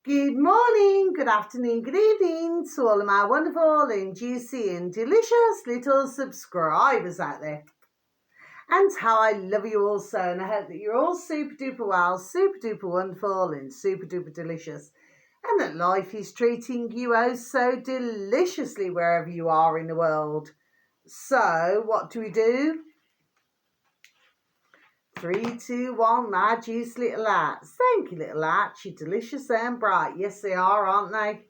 Good morning, good afternoon, good evening to all of my wonderful and juicy and delicious little subscribers out there. And how I love you all so, and I hope that you're all super duper well, super duper wonderful, and super duper delicious. And that life is treating you oh so deliciously wherever you are in the world. So, what do? 3, 2, 1, my juice little lights. Thank you, little lights. You're delicious and bright. Yes, they are, aren't they?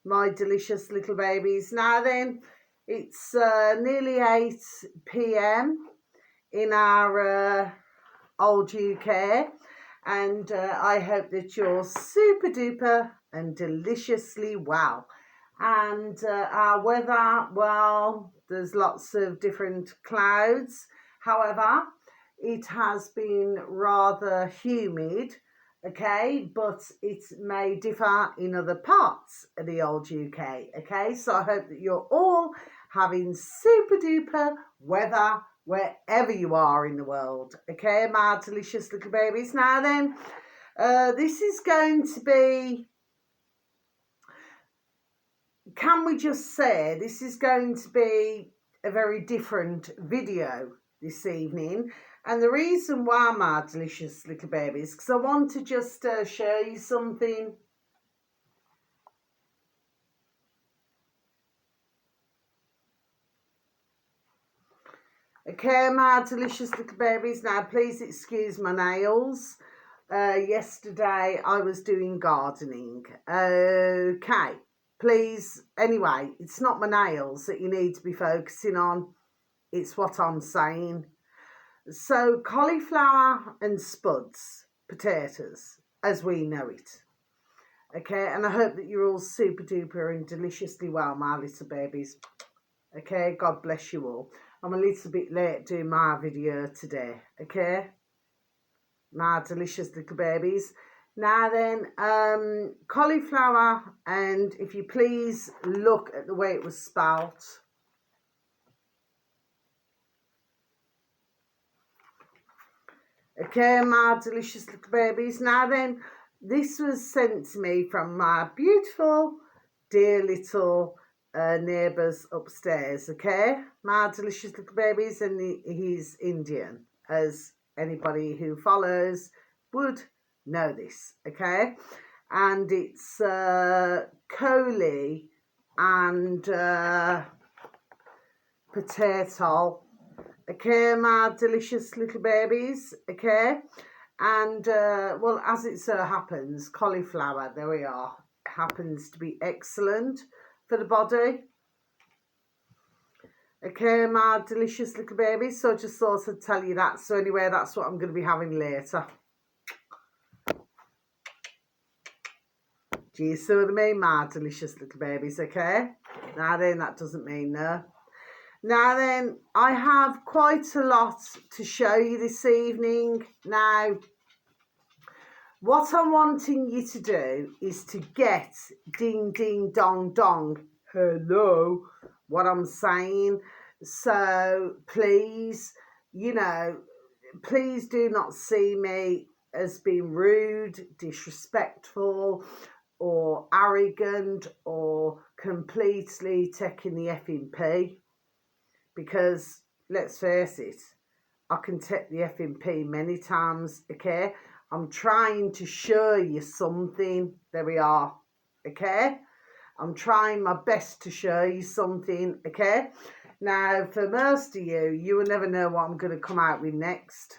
My delicious little babies. Now then, it's nearly 8 p.m. in our old UK, and I hope that you're super duper and deliciously well. And our weather, well, there's lots of different clouds. However, it has been rather humid, okay, but it may differ in other parts of the old UK, okay. So I hope that you're all having super duper weather wherever you are in the world, okay, my delicious little babies. Now then, this is going to be, can we just say, this is going to be a very different video this evening. And the reason why, my delicious little babies, because I want to just show you something. Okay, my delicious little babies, now please excuse my nails. Yesterday I was doing gardening. Okay, please, anyway, it's not my nails that you need to be focusing on. It's what I'm saying. So cauliflower and spuds, potatoes, as we know it. Okay, and I hope that you're all super duper and deliciously well, my little babies. Okay, God bless you all. I'm a little bit late doing my video today, okay? My delicious little babies. Now then, cauliflower, and if you please look at the way it was spelt. Okay, my delicious little babies. Now then, this was sent to me from my beautiful, dear little neighbours upstairs, okay? My delicious little babies, and he's Indian, as anybody who follows would know this, okay? And it's coli and potato. Okay, my delicious little babies, okay? And, well, as it so happens, cauliflower, there we are, happens to be excellent for the body. Okay, my delicious little babies, so I just thought I'd tell you that. So anyway, that's what I'm going to be having later. Do you see what I mean, my delicious little babies, okay? Now then, that doesn't mean no. Now then, I have quite a lot to show you this evening. Now, what I'm wanting you to do is to get ding, ding, dong, dong, hello, what I'm saying. So please, please do not see me as being rude, disrespectful, or arrogant, or completely taking the effing pee. Because, let's face it, I can take the effing pee many times, okay? I'm trying to show you something. There we are, okay? I'm trying my best to show you something, okay? Now, for most of you, you will never know what I'm going to come out with next.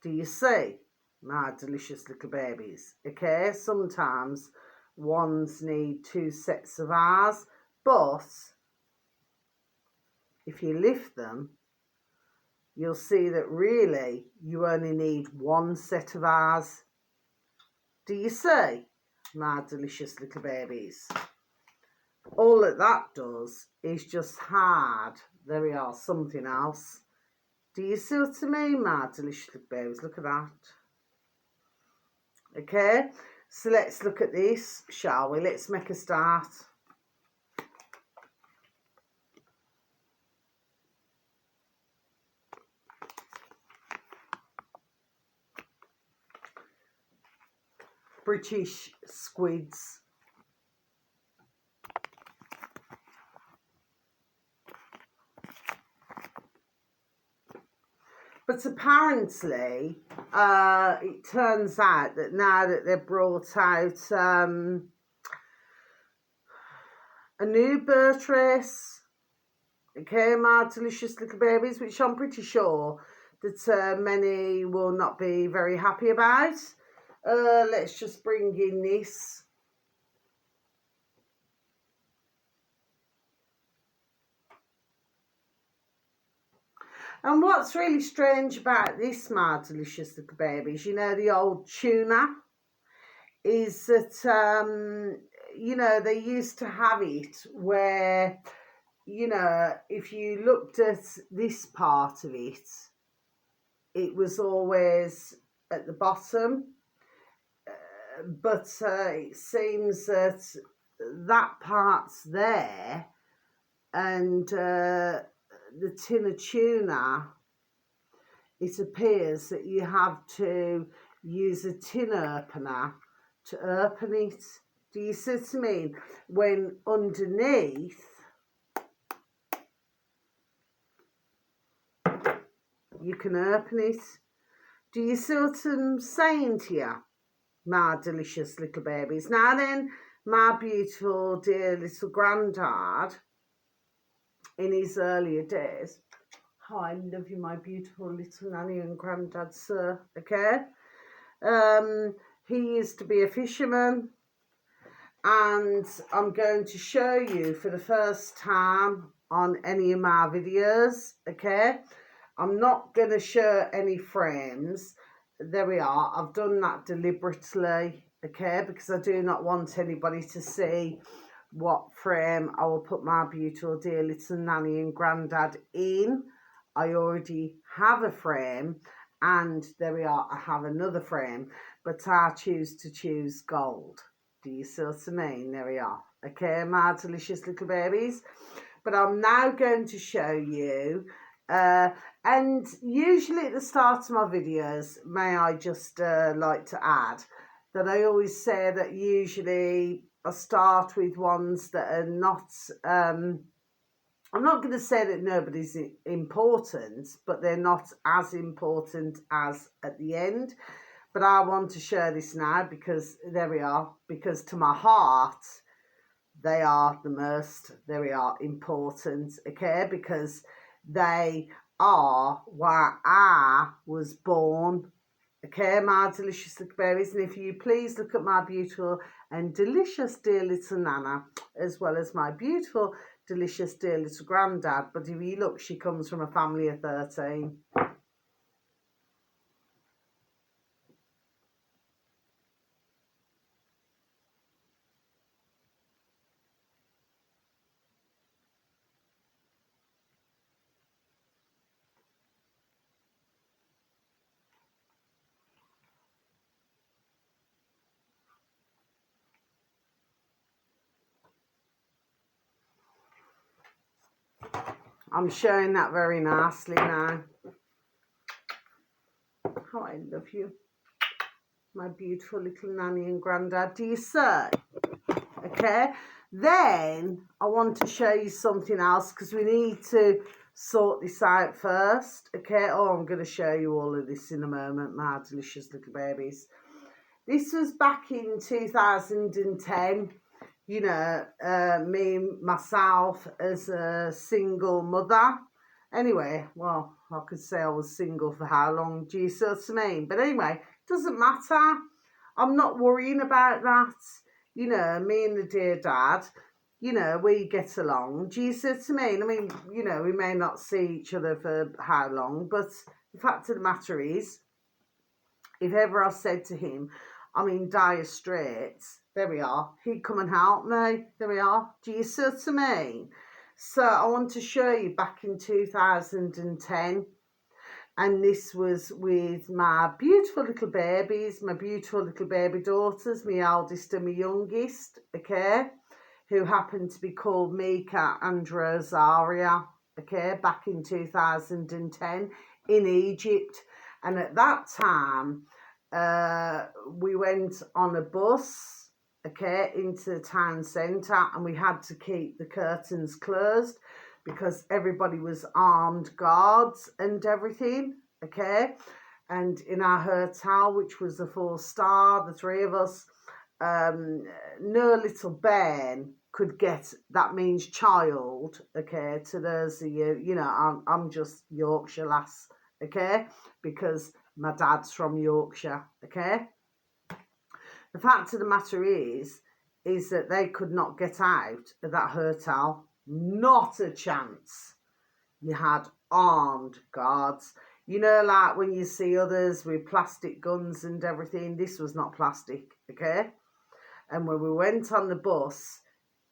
Do you see, my delicious little babies? Okay, sometimes ones need 2 sets of eyes, but if you lift them, you'll see that really you only need 1 set of eyes. Do you see, my delicious little babies? All that does is just hide, there we are, something else. Do you see what I mean, my delicious little babies? Look at that. Okay, so let's look at this, shall we? Let's make a start. British squids. But apparently, it turns out that now that they've brought out a new birth race, okay, my delicious little babies, which I'm pretty sure that many will not be very happy about. Let's just bring in this. And what's really strange about this, my delicious little babies, you know, the old tuna, is that, you know, they used to have it where, you know, if you looked at this part of it, it was always at the bottom. But it seems that that part's there, and the tin of tuna, it appears that you have to use a tin opener to open it. Do you see what I mean? When underneath, you can open it. Do you see what I'm saying to you, my delicious little babies? Now then, my beautiful dear little granddad, in his earlier days, oh, I love you, my beautiful little nanny and granddad, sir, okay? He used to be a fisherman, and I'm going to show you for the first time on any of my videos, okay? I'm not going to show any frames. There we are. I've done that deliberately, okay, because I do not want anybody to see what frame I will put my beautiful dear little nanny and granddad in. I already have a frame, and there we are, I have another frame, but I choose to choose gold. Do you see what I mean? There we are. Okay, my delicious little babies. But I'm now going to show you, and usually at the start of my videos, may I just like to add that I always say that usually I start with ones that are not, I'm not going to say that nobody's important, but they're not as important as at the end. But I want to share this now because there we are, because to my heart, they are the most, there we are, important, okay? Because they are where I was born, okay, my delicious little babies. And if you please look at my beautiful and delicious dear little Nana, as well as my beautiful, delicious dear little granddad. But if you look, she comes from a family of 13. I'm showing that very nicely now. Oh, I love you, my beautiful little nanny and granddad. Do you see? Okay, then I want to show you something else because we need to sort this out first. Okay, oh, I'm going to show you all of this in a moment, my delicious little babies. This was back in 2010. You know, me, myself, as a single mother. Anyway, well, I could say I was single for how long, do you see what I mean? But anyway, doesn't matter. I'm not worrying about that. You know, me and the dear dad, you know, we get along. Do you see what I mean? I mean, you know, we may not see each other for how long, but the fact of the matter is, if ever I said to him, I'm in dire straits, there we are, he'd come and help me. There we are. Do you see what I mean? So I want to show you back in 2010, and this was with my beautiful little babies, my beautiful little baby daughters, my eldest and my youngest, okay, who happened to be called Mika and Rosaria, okay, back in 2010 in Egypt. And at that time, we went on a bus, okay, into the town centre, and we had to keep the curtains closed because everybody was armed guards and everything, okay. And in our hotel, which was a 4-star, the three of us, no little bairn could get, that means child, okay, to those of you, you know, I'm just Yorkshire lass, okay, because my dad's from Yorkshire, okay. The fact of the matter is that they could not get out of that hotel, not a chance. You had armed guards. You know, like when you see others with plastic guns and everything, this was not plastic, okay? And when we went on the bus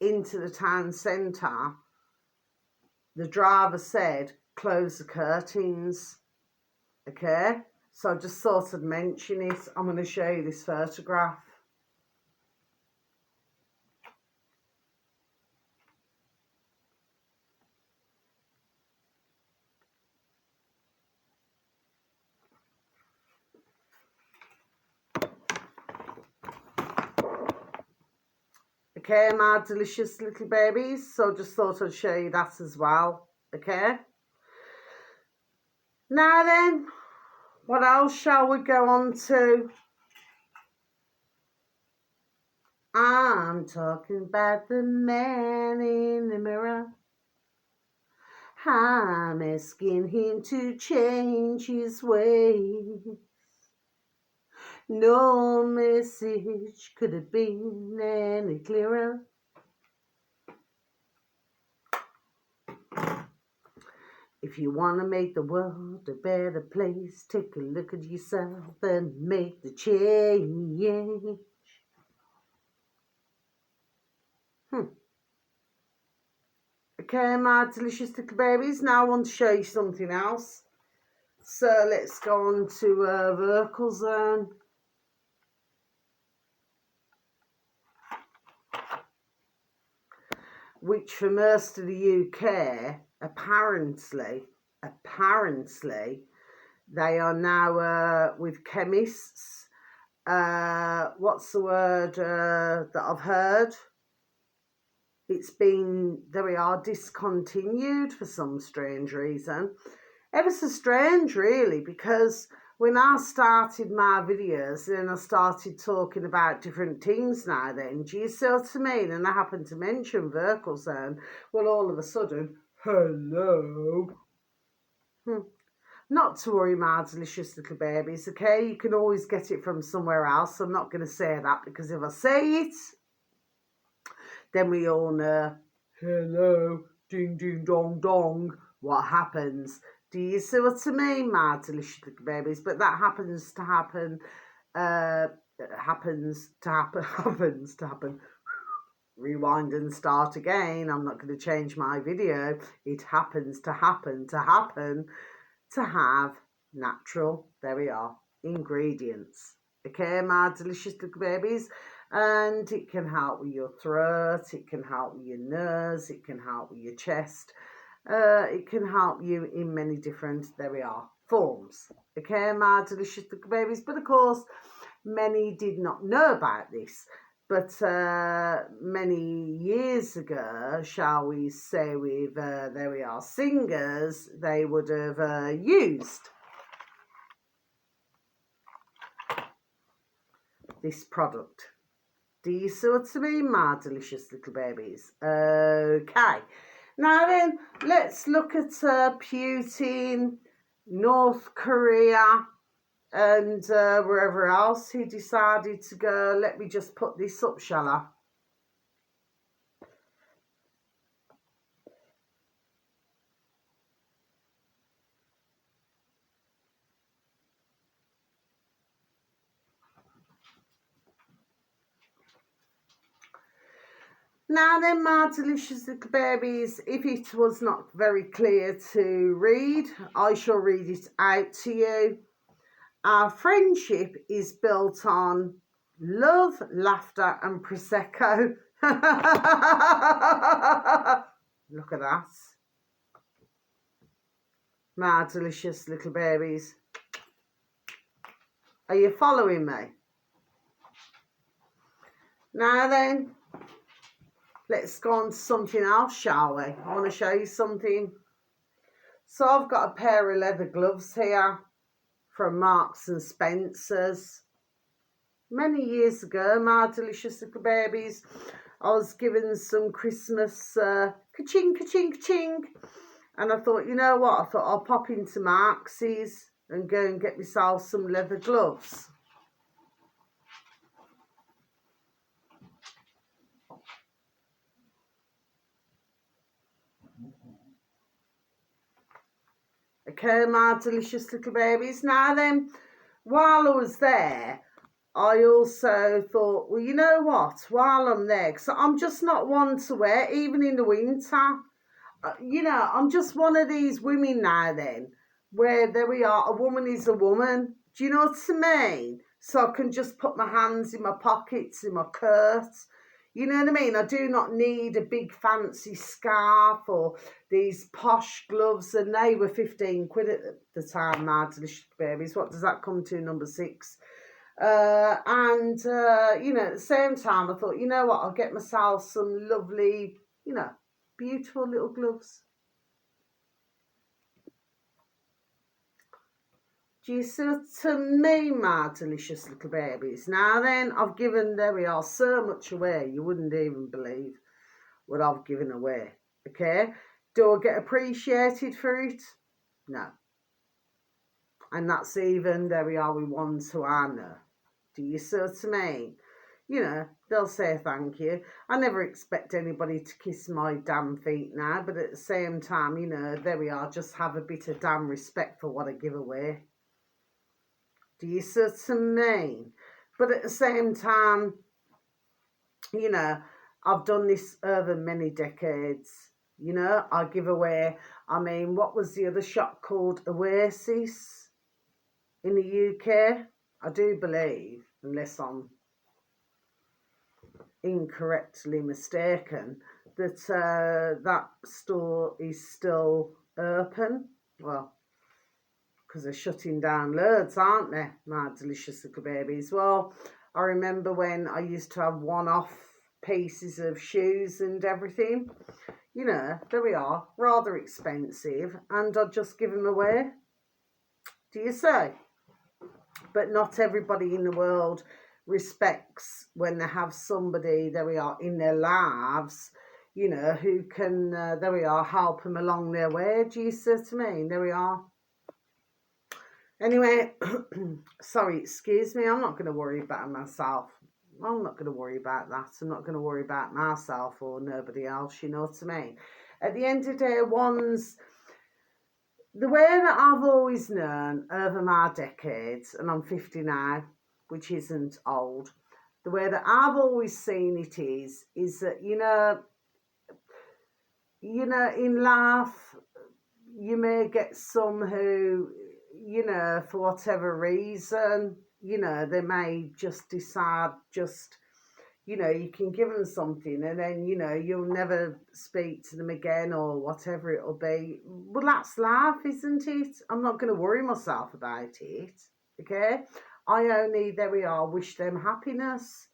into the town centre, the driver said, close the curtains, okay? So I just thought I'd mention it. I'm going to show you this photograph. Okay, my delicious little babies. So just thought I'd show you that as well. Okay. Now then, what else shall we go on to? I'm talking about the man in the mirror. I'm asking him to change his ways. No message could have been any clearer. If you want to make the world a better place, take a look at yourself and make the change. Okay, my delicious little babies. Now I want to show you something else. So let's go on to Vertical Zone. Which for most of the UK, apparently, they are now with chemists. What's the word that I've heard? It's been, there we are, discontinued for some strange reason. Ever so strange, really, because when I started my videos, then I started talking about different things now then. Do you see what I mean? And I happened to mention Vertical Zone. Well, all of a sudden, hello. Not to worry, my delicious little babies, okay? You can always get it from somewhere else. I'm not going to say that because if I say it, then we all know, hello, ding, ding, dong, dong, what happens? Do you see what I mean, my delicious little babies? But that happens to happen, happens to happen. Rewind and start again. I'm not going to change my video. It happens to happen to have natural, there we are, ingredients. Okay, my delicious little babies. And it can help with your throat, it can help with your nose, it can help with your chest, it can help you in many different, there we are, forms. Okay, my delicious little babies. But of course, many did not know about this. But many years ago, shall we say, with, there we are, singers, they would have used this product. Do you see what I mean, my delicious little babies? Okay. Now then, let's look at Putin, North Korea, and wherever else he decided to go. Let me just put this up, shall I? Now then, my delicious little babies, if it was not very clear to read, I shall read it out to you. Our friendship is built on love, laughter and Prosecco. Look at that. My delicious little babies. Are you following me? Now then, let's go on to something else, shall we? I want to show you something. So I've got a pair of leather gloves here from Marks and Spencer's. Many years ago, my delicious little babies, I was given some Christmas ka-ching, ka-ching, ka-ching. And I thought, you know what? I thought I'll pop into Marks's and go and get myself some leather gloves. Okay, my delicious little babies. Now then, while I was there, I also thought, well, you know what? While I'm there, because I'm just not one to wear, even in the winter. You know, I'm just one of these women now then, where there we are, a woman is a woman. Do you know what I mean? So I can just put my hands in my pockets, in my coat. You know what I mean? I do not need a big fancy scarf or these posh gloves, and they were 15 quid at the time, my delicious babies. What does that come to, number 6? You know, at the same time, I thought, you know what, I'll get myself some lovely, you know, beautiful little gloves. Do you see to me, my delicious little babies? Now then, I've given, there we are, so much away, you wouldn't even believe what I've given away, okay? Do I get appreciated for it? No. And that's even, there we are, with ones who I know. Do you see what I mean? You know, they'll say thank you. I never expect anybody to kiss my damn feet now, but at the same time, you know, there we are, just have a bit of damn respect for what I give away. Do you see what I mean? But at the same time, you know, I've done this over many decades. You know, I give away, I mean, what was the other shop called? Oasis in the UK, I do believe, unless I'm incorrectly mistaken, that that store is still open. Well, because they're shutting down loads, aren't they, my delicious little babies? Well, I remember when I used to have one-off pieces of shoes and everything. You know, there we are, rather expensive, and I'd just give them away. Do you say? But not everybody in the world respects when they have somebody, there we are, in their lives, you know, who can, there we are, help them along their way. Do you see what I mean? There we are. Anyway, sorry, excuse me, I'm not going to worry about myself. I'm not going to worry about that. I'm not going to worry about myself or nobody else, you know what I mean? At the end of the day, the way that I've always known over my decades, and I'm 50 now, which isn't old, the way that I've always seen it is that, you know, in life, you may get some who, you know, for whatever reason, you know, they may just decide you know, you can give them something and then, you know, you'll never speak to them again or whatever it'll be. Well, that's life, isn't it? I'm not going to worry myself about it, okay? I only, there we are, wish them happiness.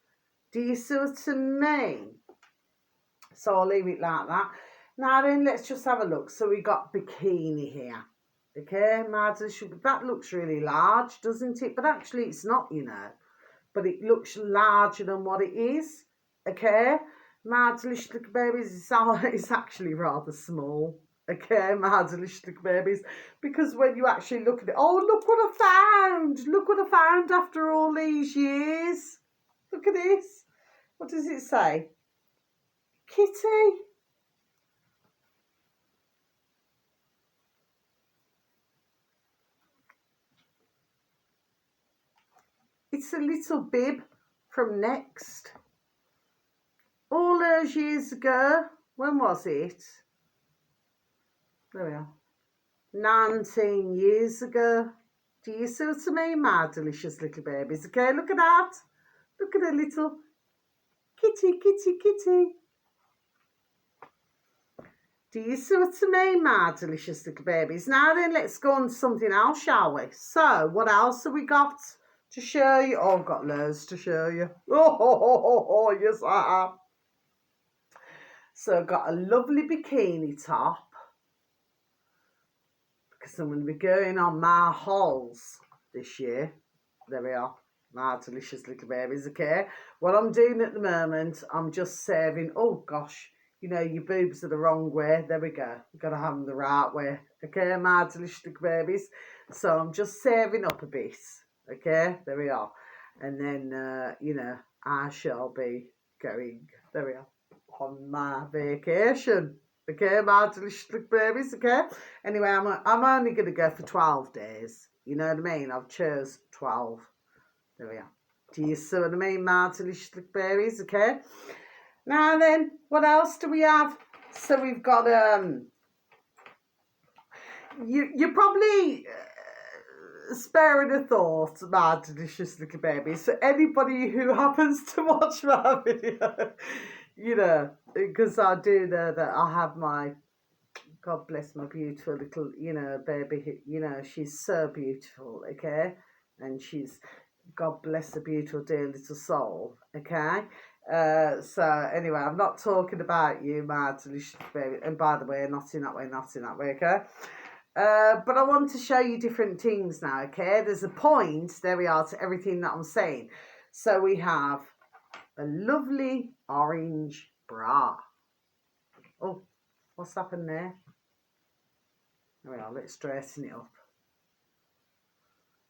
Do you see what I mean? So I'll leave it like that. Now then, let's just have a look. So we got bikini here. Okay, that looks really large, doesn't it? But actually it's not, you know. But it looks larger than what it is. Okay, my delicious little babies, it's actually rather small. Okay, my delicious little babies, because when you actually look at it, oh, look what I found. Look what I found after all these years. Look at this. What does it say? Kitty. It's a little bib from Next. All those years ago. When was it? There we are. 19 years ago. Do you see what I mean, my delicious little babies? Okay, look at that. Look at a little kitty, kitty, kitty. Do you see what I mean, my delicious little babies? Now then, let's go on to something else, shall we? So, what else have we got? to show you. Oh, I've got loads to show you. Oh, yes, I have. So I've got a lovely bikini top because I'm going to be going on my hauls this year. There we are. My delicious little babies, okay? What I'm doing at the moment, I'm just saving. Oh, gosh. You know, your boobs are the wrong way. There we go. You've got to have them the right way. Okay, my delicious little babies. So I'm just saving up a bit. Okay, there we are. And then, you know, I shall be going, there we are, on my vacation. Okay, my delicious little babies, okay? Anyway, I'm only going to go for 12 days. You know what I mean? I've chose 12. There we are. Do you see what I mean, my delicious little babies, okay? Now then, what else do we have? So we've got, you're probably sparing a thought, my delicious little babies. So anybody who happens to watch my video, you know, because I do know that I have my, God bless my beautiful little, you know, baby, you know, she's so beautiful, okay? And she's, God bless her beautiful dear little soul, okay? So anyway, I'm not talking about you, my delicious baby. And by the way, not in that way, okay? But I want to show you different things now, okay? There's a point, there we are, to everything that I'm saying. So we have a lovely orange bra. Oh, what's happened there? There we are, let's straighten it up.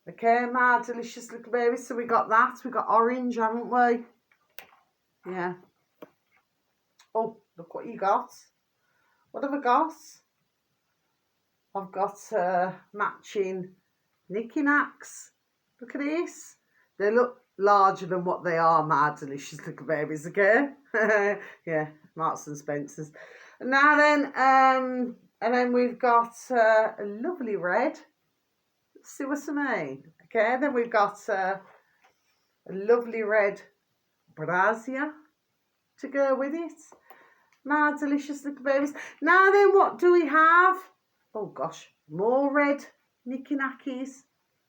Okay, my delicious little baby. So we got that. We got orange, haven't we? Yeah. Oh, look what you got. What have I got? I've got matching Nicky Knacks. Look at this. They look larger than what they are, my delicious little babies, okay? Yeah, Marks and Spencer's. And now then, and then we've got a lovely red. See what I mean? Okay, then we've got a lovely red brassiere to go with it. My delicious little babies. Now then, what do we have? Oh gosh, more red Nicky Knackies.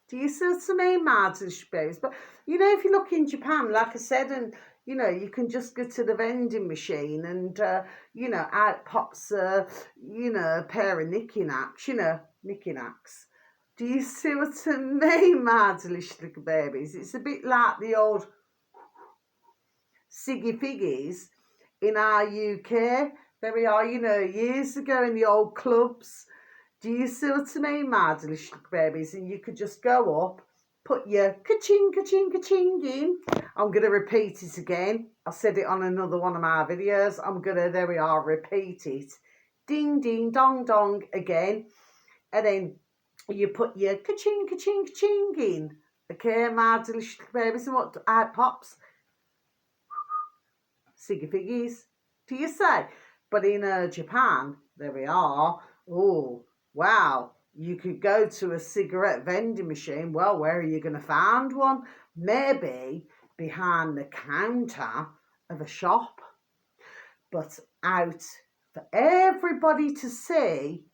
Do you see what I mean, my delicious babies? But you know, if you look in Japan, like I said, and you know, you can just go to the vending machine and you know, out pops you know, a pair of Nicky Knacks, you know, Nicky Knacks. Do you see what I mean, my delicious little babies? It's a bit like the old Siggy Figgies in our UK. There we are, you know, years ago in the old clubs. Do you see what I mean, my delicious little babies? And you could just go up, put your ka-ching, ka-ching, ka-ching in. I'm going to repeat it again. I said it on another one of my videos. I'm going to, there we are, repeat it. Ding, ding, dong, dong again. And then you put your ka-ching, ka-ching, ka-ching in. Okay, my delicious babies. And what out pops? Siggy Figgies. Do you say? But in Japan, there we are. Oh, wow. You could go to a cigarette vending machine. Well, where are you going to find one? Maybe behind the counter of a shop. But out for everybody to see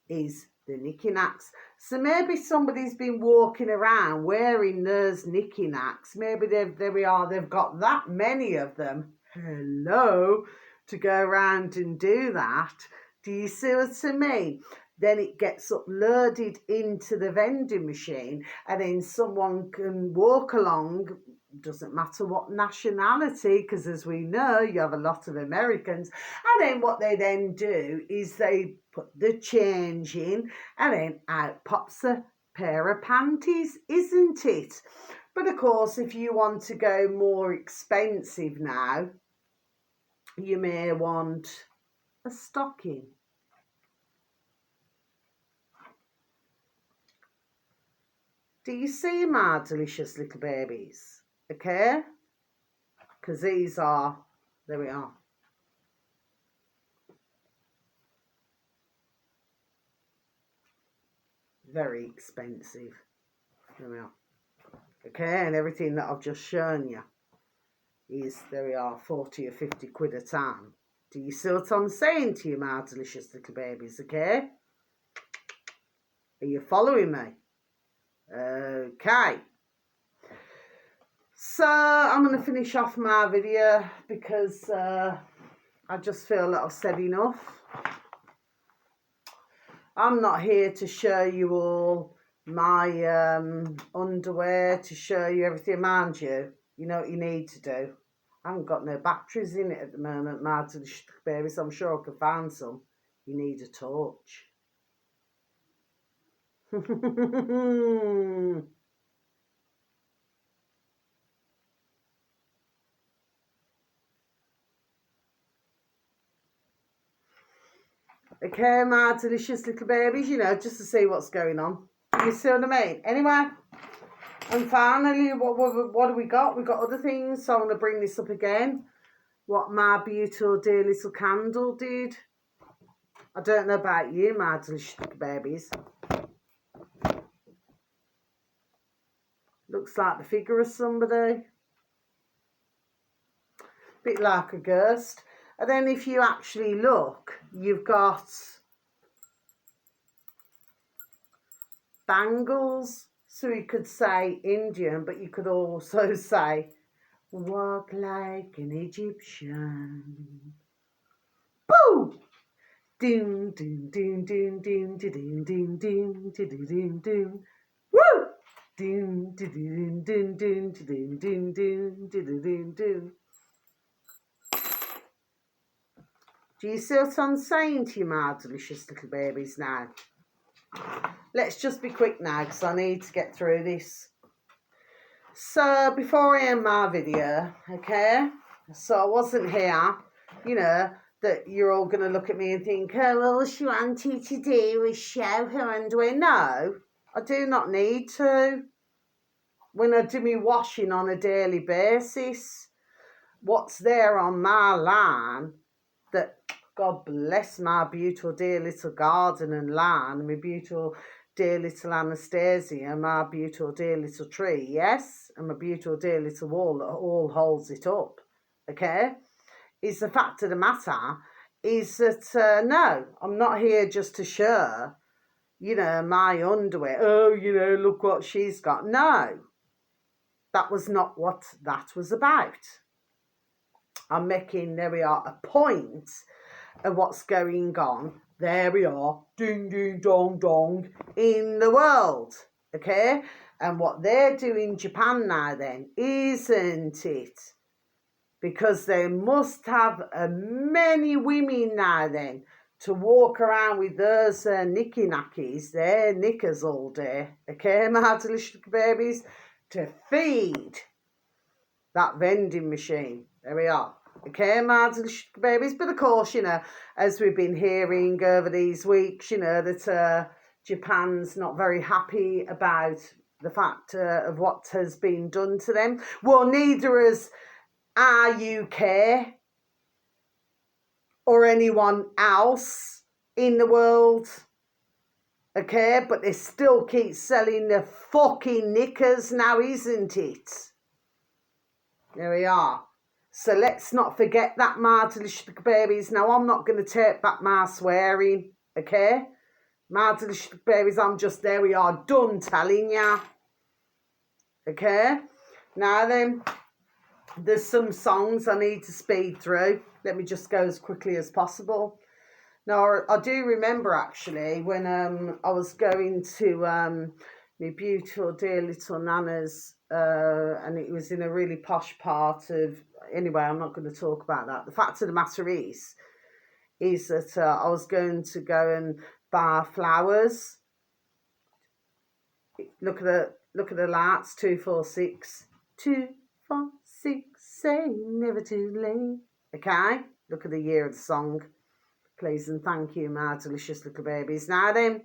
is the Nicky Knacks. So maybe somebody's been walking around wearing those Nicky Knacks. Maybe there we are, they've got that many of them. Hello, to go around and do that. Do you see what I mean? Then it gets uploaded into the vending machine, and then someone can walk along. Doesn't matter what nationality, because as we know, you have a lot of Americans. And then what they then do is they put the change in, and then out pops a pair of panties, isn't it? But of course, if you want to go more expensive now, you may want a stocking. Do you see my delicious little babies? Okay? Because these are, there we are. Very expensive. There we are. Okay, and everything that I've just shown you is, there we are, 40 or 50 quid a time. Do you see what I'm saying to you, my delicious little babies, okay? Are you following me? Okay. So I'm going to finish off my video because I just feel that I've said enough. I'm not here to show you all my underwear, to show you everything around you. You know what you need to do. I haven't got no batteries in it at the moment, my delicious babies. I'm sure I can find some. You need a torch. Okay, my delicious little babies, you know, just to see what's going on. You see what I mean? Anyway, and finally, what do we got? We got other things, so I'm going to bring this up again. What my beautiful dear little candle did. I don't know about you, my delicious little babies. Looks like the figure of somebody. Bit like a ghost. And then if you actually look, you've got bangles. So you could say Indian, but you could also say walk like an Egyptian. Boo! Doom, doom, doom, doom, doom, doom, doom, doom, doom, doom, doom. Woo! Doom, doom, doom, doom, doom, doom, doom, doom, doom, doom. Do you see what I'm saying to you, my delicious little babies now? Let's just be quick now because I need to get through this. So before I end my video, okay, so I wasn't here, you know, that you're all going to look at me and think, oh, all she wanted to do was show her underwear. No, I do not need to. When I do my washing on a daily basis, what's there on my line that, God bless my beautiful dear little garden and lawn, my beautiful dear little Anastasia, my beautiful dear little tree, yes, and my beautiful dear little wall that all holds it up, okay, is the fact of the matter is that, no, I'm not here just to show, you know, my underwear. Oh, you know, look what she's got. No, that was not what that was about. I'm making, there we are, a point of what's going on. There we are, ding, ding, dong, dong, in the world, okay? And what they're doing in Japan now then, isn't it? Because they must have many women now then to walk around with those nicky knackies, their knickers all day, okay, my delicious babies, to feed that vending machine. There we are. Okay, my delicious babies. But of course, you know, as we've been hearing over these weeks, you know, that Japan's not very happy about the fact of what has been done to them. Well, neither is our UK or anyone else in the world. Okay, but they still keep selling the fucking knickers now, isn't it? There we are. So let's not forget that, my delicious babies. Now, I'm not going to take back my swearing, okay? My delicious babies, I'm just, there we are, done telling ya. Okay? Now then, there's some songs I need to speed through. Let me just go as quickly as possible. Now, I do remember, actually, when I was going to my beautiful dear little Nana's, and it was in a really posh part of, anyway, I'm not going to talk about that. The fact of the matter is that I was going to go and buy flowers. Look at the lights, 246. 246, say never too late. Okay? Look at the year of the song. Please and thank you, my delicious little babies. Now then,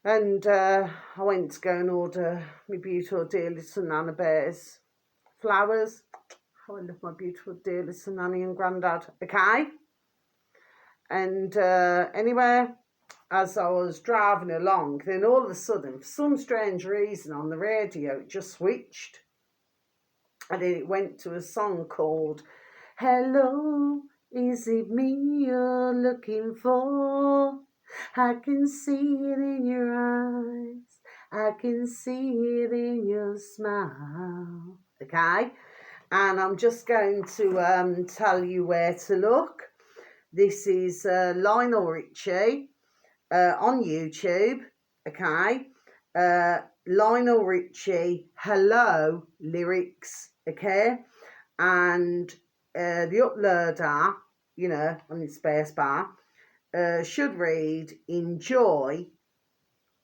and I went to go and order my beautiful dear little Nana Bears flowers. Oh, I love my beautiful dear little Nanny and Grandad. Okay? And anyway, as I was driving along, then all of a sudden, for some strange reason on the radio, it just switched. And then it went to a song called Hello, is it me you're looking for? I can see it in your eyes. I can see it in your smile. Okay, and I'm just going to tell you where to look. This is Lionel Richie on YouTube. Okay, Lionel Richie, hello lyrics. Okay, and the uploader, you know, on the space bar, should read enjoy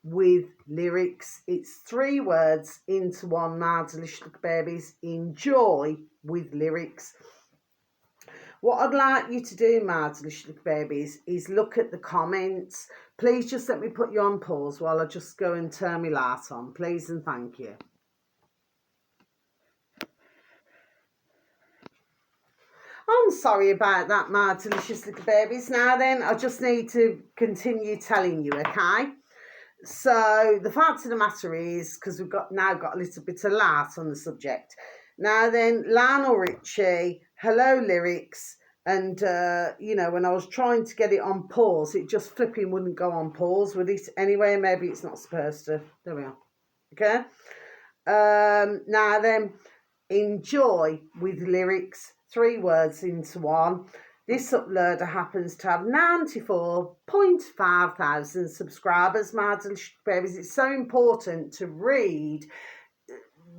with lyrics. It's 3 words into one, my delicious babies. Enjoy with lyrics. What I'd like you to do, my delicious babies, is look at the comments. Please just let me put you on pause while I just go and turn my light on, please and thank you. I'm sorry about that, my delicious little babies. Now then, I just need to continue telling you, okay? So the fact of the matter is, because we've now got a little bit of light on the subject. Now then, Lionel Richie, hello lyrics, and you know, when I was trying to get it on pause, it just flipping wouldn't go on pause, would it? Anyway, maybe it's not supposed to. There we are. Okay. Now then, enjoy with lyrics, 3 words into one. This uploader happens to have 94.5 thousand subscribers, my delicious babies. It's so important to read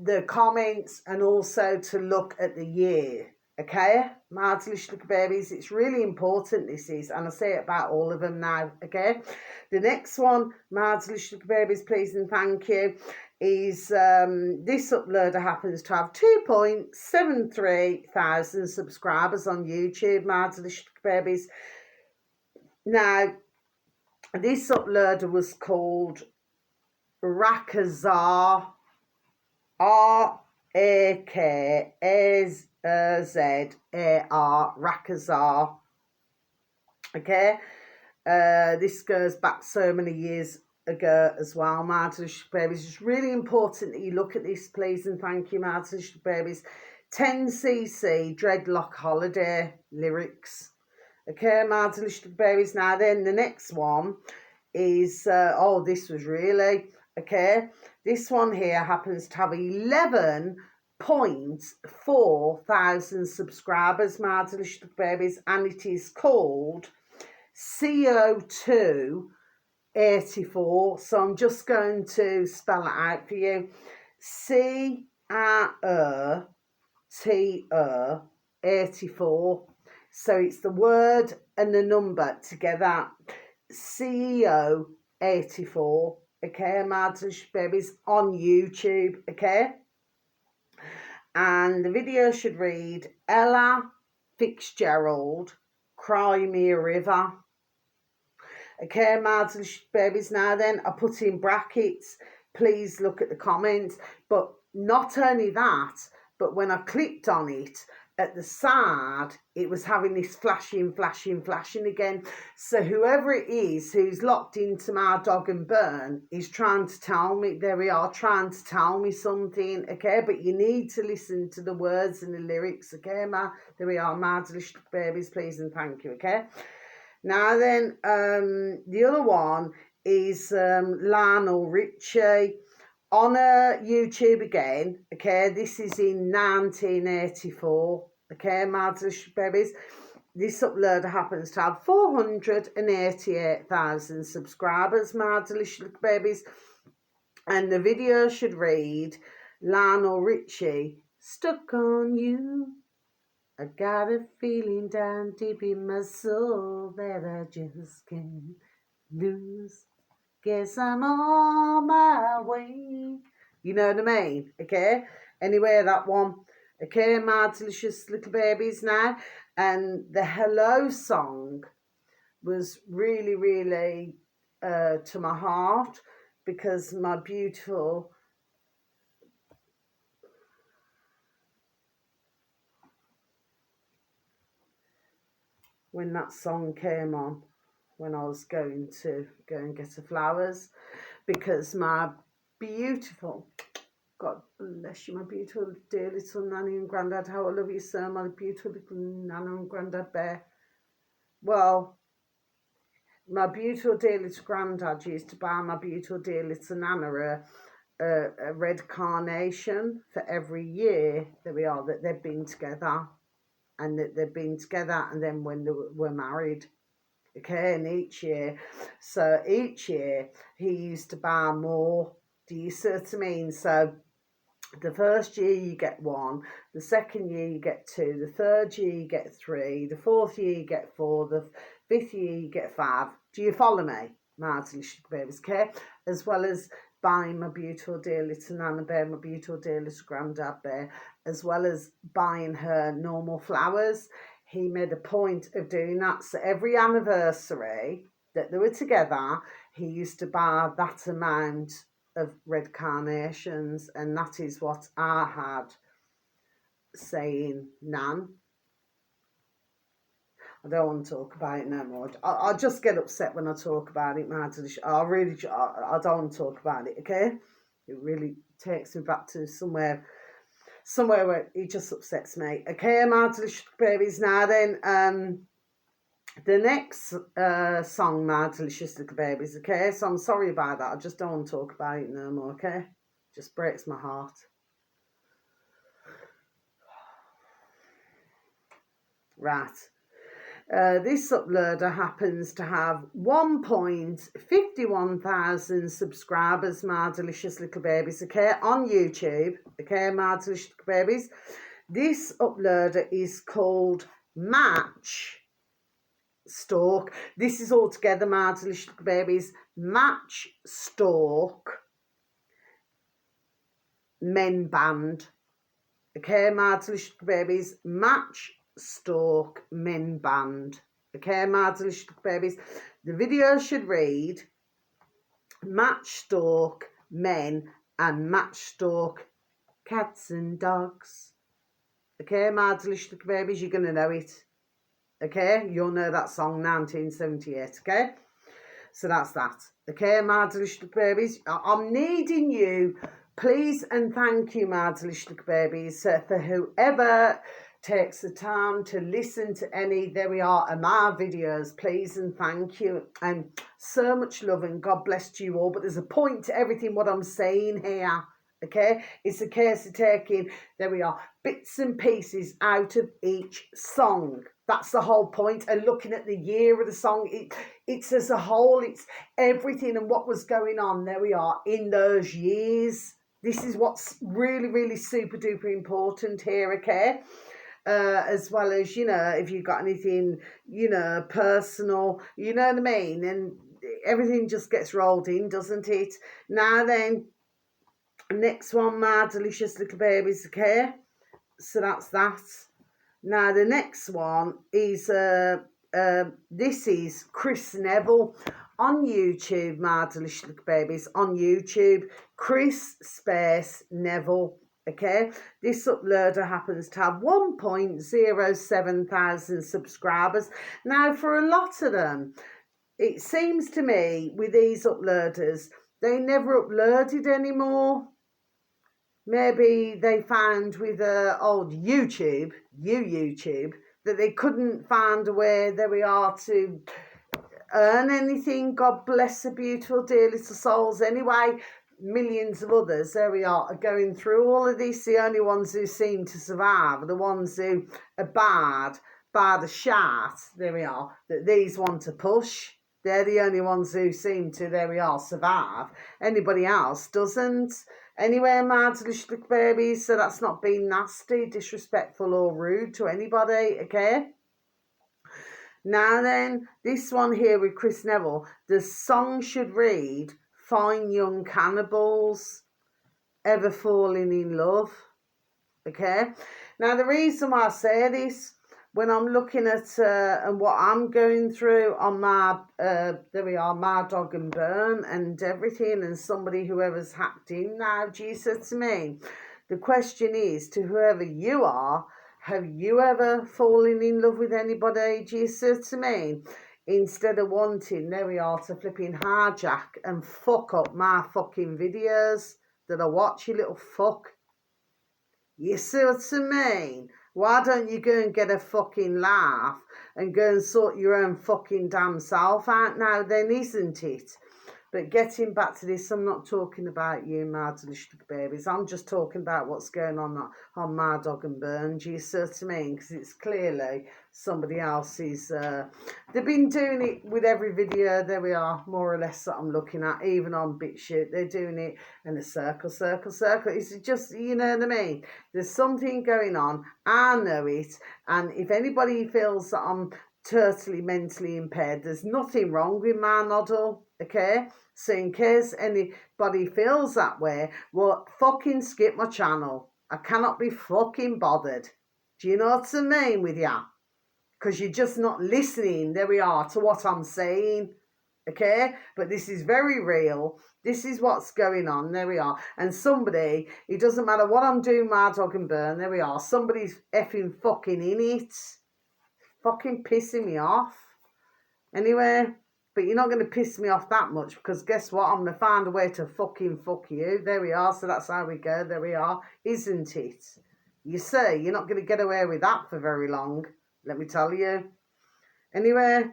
the comments and also to look at the year. Okay, my delicious babies, it's really important, this is, and I say it about all of them now. Okay, the next one, my delicious babies, please and thank you, is this uploader happens to have 2.73 thousand subscribers on YouTube, my delicious babies. Now, this uploader was called Rakazar, Rakazar, Rakazar. Okay, this goes back so many years ago as well, my delicious babies. It's really important that you look at this, please and thank you, my delicious babies. 10cc Dreadlock Holiday lyrics. Okay, my delicious babies. Now then, the next one is oh, this was really okay. This one here happens to have 11.4 thousand subscribers, my delicious babies, and it is called CO2 84. So I'm just going to spell it out for you. CO2 84. So it's the word and the number together. CEO 84. Okay, my delicious babies, on YouTube. Okay, and the video should read Ella Fitzgerald, Cry Me a River. Okay, my delicious babies. Now then, I put in brackets, please look at the comments. But not only that, but when I clicked on it, at the side, it was having this flashing again. So whoever it is who's locked into my dog and burn is trying to tell me, there we are, trying to tell me something, okay? But you need to listen to the words and the lyrics, okay, there we are, my delicious babies, please and thank you, okay? Now then, the other one is Lionel Richie on YouTube again. Okay, this is in 1984. Okay, my delicious babies. This uploader happens to have 488,000 subscribers, my delicious babies. And the video should read Lionel Richie, Stuck on You. I got a feeling down deep in my soul that I just can't lose. Guess I'm on my way. You know what I mean? Okay? Anyway, that one. Okay, my delicious little babies now. And the Hello song was really, really to my heart, because my beautiful... when that song came on, when I was going to go and get her flowers, because my beautiful, God bless you, my beautiful dear little Nanny and Grandad, how I love you so, my beautiful little Nana and Grandad Bear. Well, my beautiful dear little granddad used to buy my beautiful dear little nana a red carnation for every year that they've been together, and that they've been together, and then when they were married. Okay, and each year he used to buy more. Do you see what I mean? So the first year you get one, the second year you get two, the third year you get three, the fourth year you get four, the fifth year you get five. Do you follow me, my little babies? Okay, as well as buying my beautiful dear little Nana bear, my beautiful dear little granddad bear, as well as buying her normal flowers. He made a point of doing that. So every anniversary that they were together, he used to buy that amount of red carnations, and that is what I had saying Nan. I don't want to talk about it no more. I just get upset when I talk about it, man. I don't want to talk about it, okay? It really takes me back to somewhere where it just upsets me. Okay, my delicious babies. Now then, the next song, my delicious little babies, okay? So I'm sorry about that. I just don't want to talk about it no more, okay? Just breaks my heart. Right. This uploader happens to have 1.51 thousand subscribers, my delicious little babies, okay, on YouTube, okay, my delicious little babies. This uploader is called Match Stalk. This is all together, my delicious little babies. Match Stalk Men Band, okay, my delicious little babies. Match Stalk Men Band, okay, my delicious babies. The video should read Match Stalk Men and Match Stalk Cats and Dogs, okay, my delicious babies. You're gonna know it, okay? You'll know that song, 1978, okay? So that's that, okay, my delicious babies. I'm needing you, please and thank you, my delicious babies, for whoever takes the time to listen to any, there we are, of my videos. Please and thank you, and so much love, and God bless to you all. But there's a point to everything what I'm saying here, okay? It's a case of taking, there we are, bits and pieces out of each song. That's the whole point. And looking at the year of the song, it's as a whole, it's everything and what was going on, there we are, in those years. This is what's really, really super duper important here, okay? As well as, you know, if you've got anything, you know, personal, you know what I mean? And everything just gets rolled in, doesn't it? Now then, next one, my delicious little babies, okay? So that's that. Now the next one is, this is Chris Neville on YouTube, my delicious little babies, on YouTube. Chris Space Neville. Okay, this uploader happens to have 1.07 thousand subscribers. Now, for a lot of them, it seems to me with these uploaders, they never uploaded anymore. Maybe they found with old YouTube, that they couldn't find a way, there we are, to earn anything. God bless the beautiful dear little souls. Anyway, millions of others, there we are going through all of this. The only ones who seem to survive are the ones who are barred by the shot, there we are, that these want to push. They're the only ones who seem to, there we are, survive. Anybody else doesn't. Anyway, my delicious little babies, so that's not being nasty, disrespectful or rude to anybody, okay? Now then, this one here with Chris Neville, the song should read, Fine Young Cannibals, Ever Falling in Love, okay? Now, the reason why I say this, when I'm looking at and what I'm going through on my, there we are, my dog and burn and everything, and somebody whoever's hacked in now, Jesus to me, the question is to whoever you are, have you ever fallen in love with anybody, Jesus to me, instead of wanting, there we are, to flipping hijack and fuck up my fucking videos that I watch, you little fuck. You see what I mean? Why don't you go and get a fucking laugh and go and sort your own fucking damn self out now then, isn't it? But getting back to this, I'm not talking about you, my delicious babies. I'm just talking about what's going on Mad Dog and Burn. Do you see what I mean? Because it's clearly somebody else's. They've been doing it with every video. There we are, more or less, that I'm looking at. Even on BitChute, they're doing it in a circle. It's just, you know what I mean? There's something going on. I know it. And if anybody feels that I'm totally mentally impaired, there's nothing wrong with my noddle, okay? So in case anybody feels that way, well, fucking skip my channel. I cannot be fucking bothered. Do you know what I mean with ya? Because you're just not listening, there we are, to what I'm saying, okay? But this is very real. This is what's going on, there we are. And somebody, it doesn't matter what I'm doing, Mad Dog and Burn, there we are. Somebody's effing fucking in it. Fucking pissing me off. Anyway, but you're not going to piss me off that much, because guess what? I'm going to find a way to fucking fuck you. There we are. So that's how we go. There we are. Isn't it? You see, you're not going to get away with that for very long. Let me tell you. Anyway,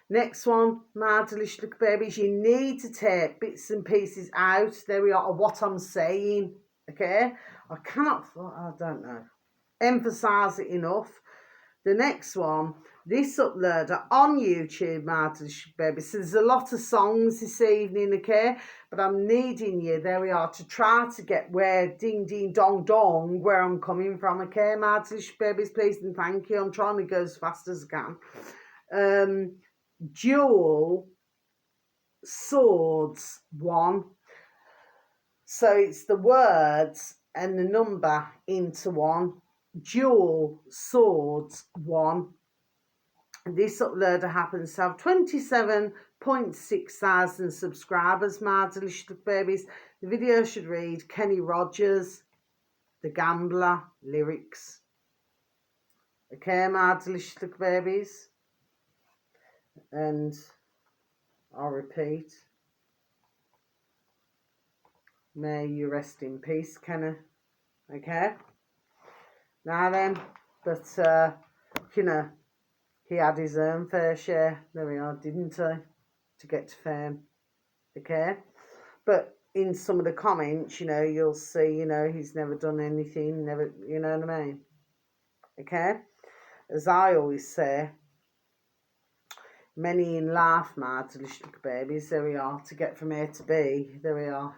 next one, my delicious little babies. You need to take bits and pieces out. There we are. Of what I'm saying. Okay? I don't know. Emphasise it enough. The next one, this uploader on YouTube, my delicious babies. So there's a lot of songs this evening, okay? But I'm needing you, there we are, to try to get where ding ding dong dong, where I'm coming from, okay, my delicious babies, please and thank you. I'm trying to go as fast as I can. Dual Swords 1. So it's the words and the number into one. Dual Swords 1. This uploader happens to have 27.6 thousand subscribers, my delicious babies. The video should read Kenny Rogers, The Gambler, lyrics. Okay, my delicious babies. And I'll repeat. May you rest in peace, Kenny. Okay? Now then, but, you know, he had his own fair share, there we are, didn't he? To get to fame. Okay? But in some of the comments, you know, you'll see, you know, he's never done anything, never, you know what I mean? Okay? As I always say, many in life, my delicious babies, there we are, to get from A to B, there we are,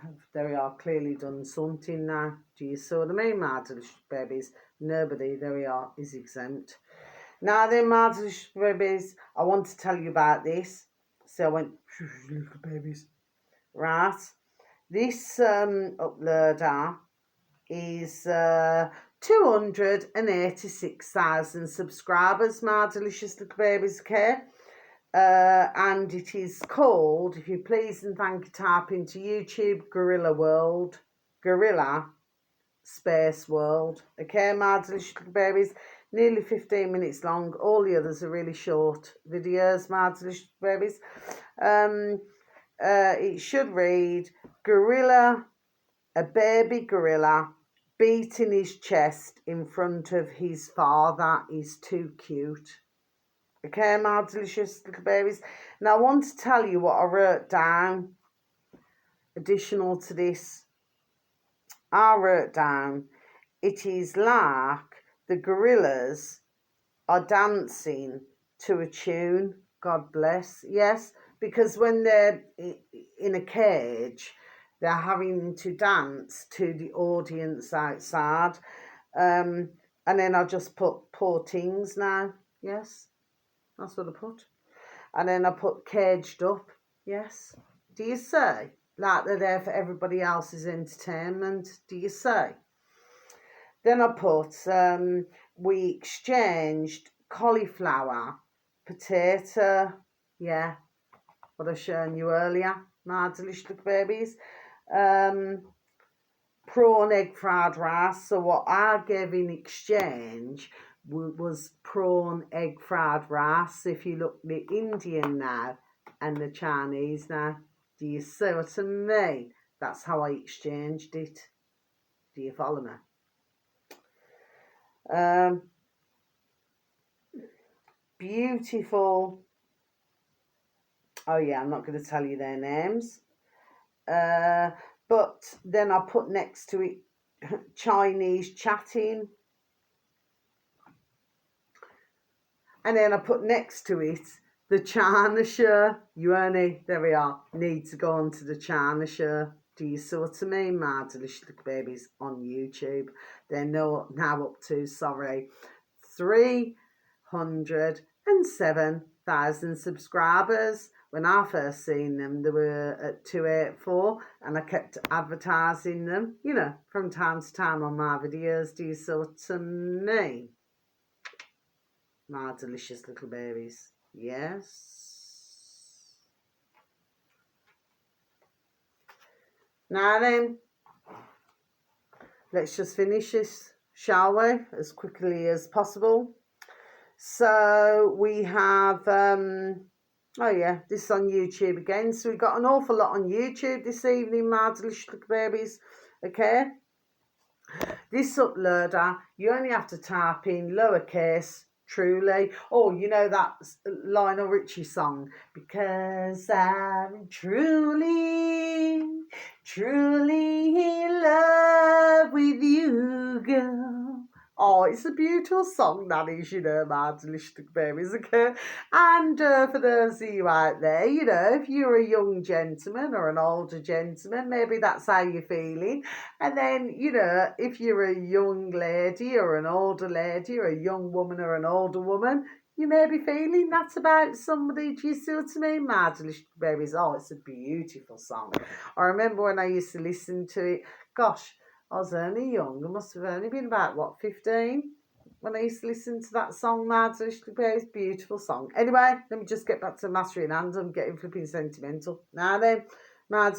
clearly done something now. Do you see what I mean, my delicious babies? Nobody, there we are, is exempt. Now then, my delicious babies, I want to tell you about this. So I went, little babies. Right. This uploader is 286,000 subscribers, my delicious little babies, okay? And it is called, if you please and thank you, type into YouTube, Gorilla Space World. Okay, my delicious little babies. Nearly 15 minutes long. All the others are really short videos, my delicious babies. It should read, a baby gorilla beating his chest in front of his father is too cute. Okay, my delicious little babies. Now, I want to tell you what I wrote down. Additional to this, I wrote down, it is like the gorillas are dancing to a tune. God bless. Yes, because when they're in a cage, they're having to dance to the audience outside. And then I just put poor things now. Yes, that's what I put. And then I put caged up. Yes. Do you say? Like they're there for everybody else's entertainment. Do you say? Then I put, we exchanged cauliflower, potato, yeah, what I shown you earlier, my delicious little babies. Prawn egg fried rice. So what I gave in exchange was prawn egg fried rice. If you look the Indian now and the Chinese now, do you see what I mean? That's how I exchanged it. Do you follow me? Beautiful. Oh yeah, I'm not going to tell you their names. But then I put next to it Chinese chatting. And then I put next to it the China Share. You only, there we are, need to go on to the China Share. Do you see what I mean? My delicious little babies on YouTube. They're now up to, 307,000 subscribers. When I first seen them, they were at 284, and I kept advertising them, from time to time on my videos. Do you see what I mean? My delicious little babies. Yes. Now then, let's just finish this, shall we? As quickly as possible. So we have, oh yeah, this is on YouTube again. So we got an awful lot on YouTube this evening, my delicious little babies. Okay. This uploader, you only have to type in lowercase truly. Oh, you know that Lionel Richie song? Because I'm truly, truly in love with you, girl. Oh, it's a beautiful song, that is, my delicious babies, okay? And for those of you out there, if you're a young gentleman or an older gentleman, maybe that's how you're feeling. And then, if you're a young lady or an older lady or a young woman or an older woman, you may be feeling that's about somebody. Do you see what I mean? My delicious babies. Oh, it's a beautiful song. I remember when I used to listen to it. Gosh, I was only young. I must have only been about, 15? When I used to listen to that song, My Delicious Babies. Beautiful song. Anyway, let me just get back to Master in Hand. I'm getting flipping sentimental. Now then. I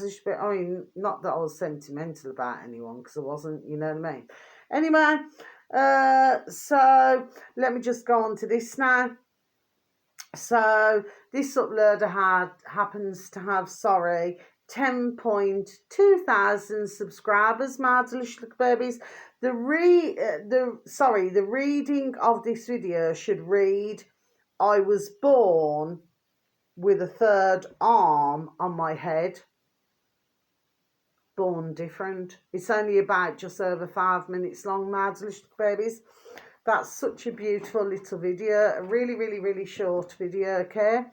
mean, not that I was sentimental about anyone, because I wasn't, you know what I mean? Anyway, so let me just go on to this now. So this uploader happens to have, 10.2 thousand subscribers, my delicious little babies. The reading of this video should read, I was born with a third arm on my head. Born different. It's only about just over 5 minutes long, my delicious babies. That's such a beautiful little video. A really, really, really short video, okay?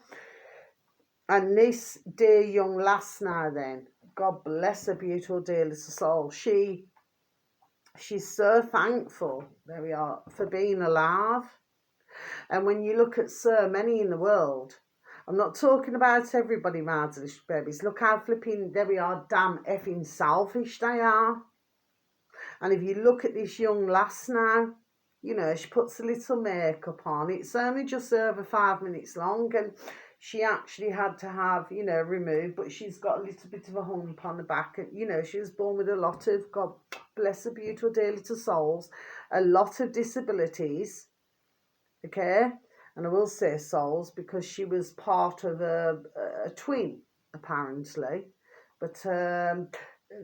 And this dear young lass now then, God bless her beautiful dear little soul. She's so thankful, there we are, for being alive. And when you look at so many in the world, I'm not talking about everybody, my delicious babies. Look how flipping, there we are, damn effing selfish they are. And if you look at this young lass now, she puts a little makeup on. It's only just over 5 minutes long, and she actually had to have, removed, but she's got a little bit of a hump on the back. And, she was born with a lot of, God bless her beautiful dear little souls, a lot of disabilities, okay? And I will say souls because she was part of a twin, apparently. But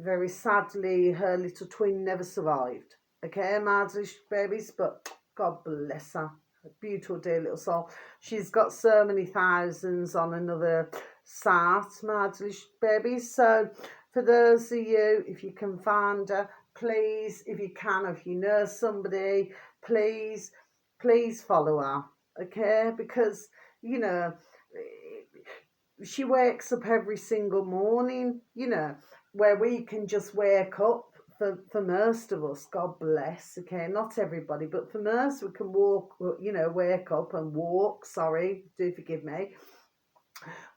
very sadly, her little twin never survived. Okay, my delicious babies, but God bless her. A beautiful dear little soul. She's got so many thousands on another site, my delicious babies. So for those of you, if you can find her, please, if you can, if you know somebody, please follow her, okay? Because, she wakes up every single morning, where we can just wake up for most of us, God bless, okay? Not everybody, but for most, we can wake up and walk, do forgive me.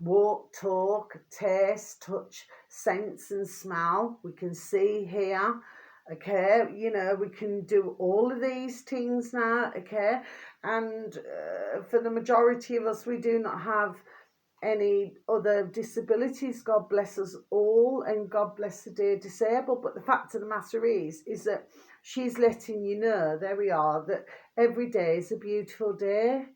Walk, talk, taste, touch, sense and smell. We can see, hear, okay? We can do all of these things now, okay? And for the majority of us, we do not have any other disabilities. God bless us all, and God bless the dear disabled. But the fact of the matter is that she's letting you know, there we are, that every day is a beautiful day.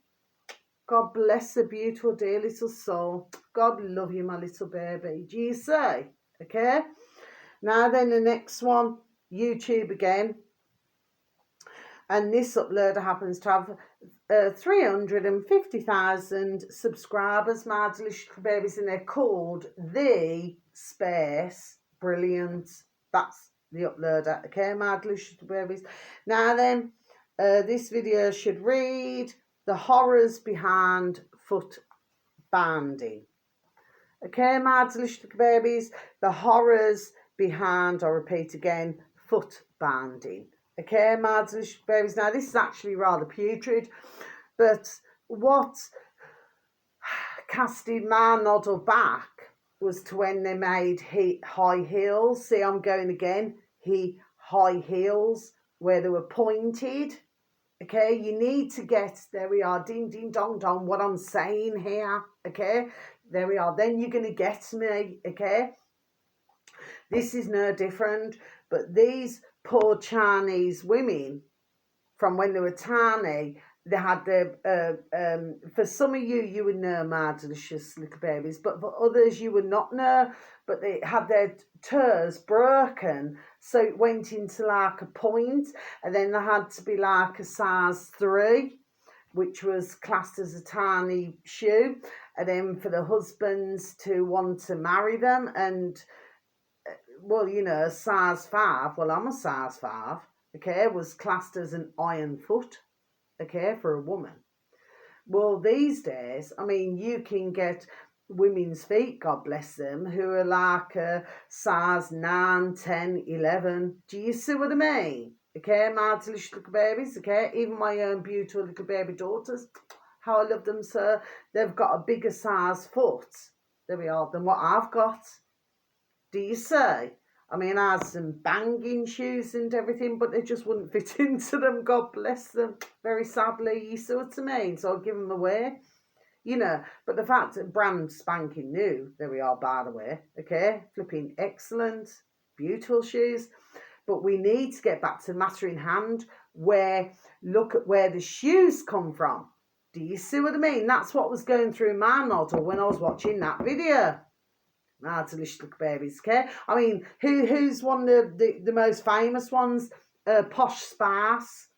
God bless the beautiful dear little soul. God love you, my little baby. Do you say? Okay. Now then, the next one, YouTube again. And this uploader happens to have 350,000 subscribers, my delicious little babies, and they're called The Space Brilliant. That's the uploader, okay, my delicious little babies. Now then, this video should read The Horrors Behind Foot Banding. Okay, my delicious little babies, the horrors behind, I'll repeat again, foot banding. Okay, my delicious babies. Now, this is actually rather putrid, but what casted my noddle back was to when they made high heels. See, I'm going again. High heels, where they were pointed. Okay, you need to get, there we are, ding, ding, dong, dong, what I'm saying here. Okay, there we are. Then you're going to get me. Okay, this is no different, but these poor Chinese women, from when they were tiny, they had their, for some of you would know, my delicious little babies, but for others you would not know, but they had their toes broken, so it went into like a point, and then they had to be like a size 3, which was classed as a tiny shoe, and then for the husbands to want to marry them, and, well, you know, size 5, well, I'm a size 5, okay, was classed as an iron foot, okay, for a woman. Well, these days, I mean, you can get women's feet, God bless them, who are like a size 9, 10, 11. Do you see what I mean? Okay, my delicious little babies, okay? Even my own beautiful little baby daughters, how I love them, sir. They've got a bigger size foot, there we are, than what I've got. Do you see? I mean, I had some banging shoes and everything, but they just wouldn't fit into them. God bless them. Very sadly, you see what I mean? So I'll give them away. You know, but the fact that brand spanking new, there we are, by the way, okay? Flipping excellent, beautiful shoes. But we need to get back to the matter in hand, where, look at where the shoes come from. Do you see what I mean? That's what was going through my noddle when I was watching that video. Ah, delicious little babies, okay? I mean, who's one of the most famous ones? Posh Spice.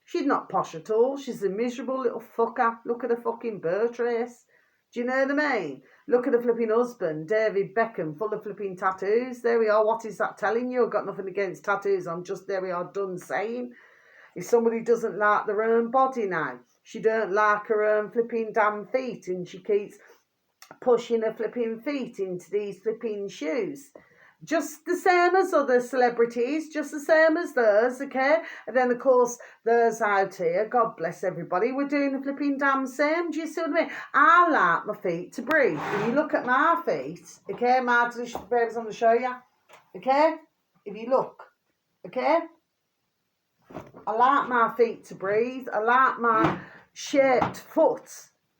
She's not posh at all. She's a miserable little fucker. Look at her fucking birth race. Do you know what I mean? Look at her flipping husband, David Beckham, full of flipping tattoos. There we are. What is that telling you? I've got nothing against tattoos. I'm just, there we are, done saying. If somebody doesn't like their own body now, she don't like her own flipping damn feet, and she keeps pushing her flipping feet into these flipping shoes. Just the same as other celebrities, just the same as those, okay? And then, of course, those out here, God bless everybody, we're doing the flipping damn same. Do you see what I mean? I like my feet to breathe. When you look at my feet, okay, my delicious babies, I'm going to show you, okay? If you look, okay? I like my feet to breathe. I like my shaped foot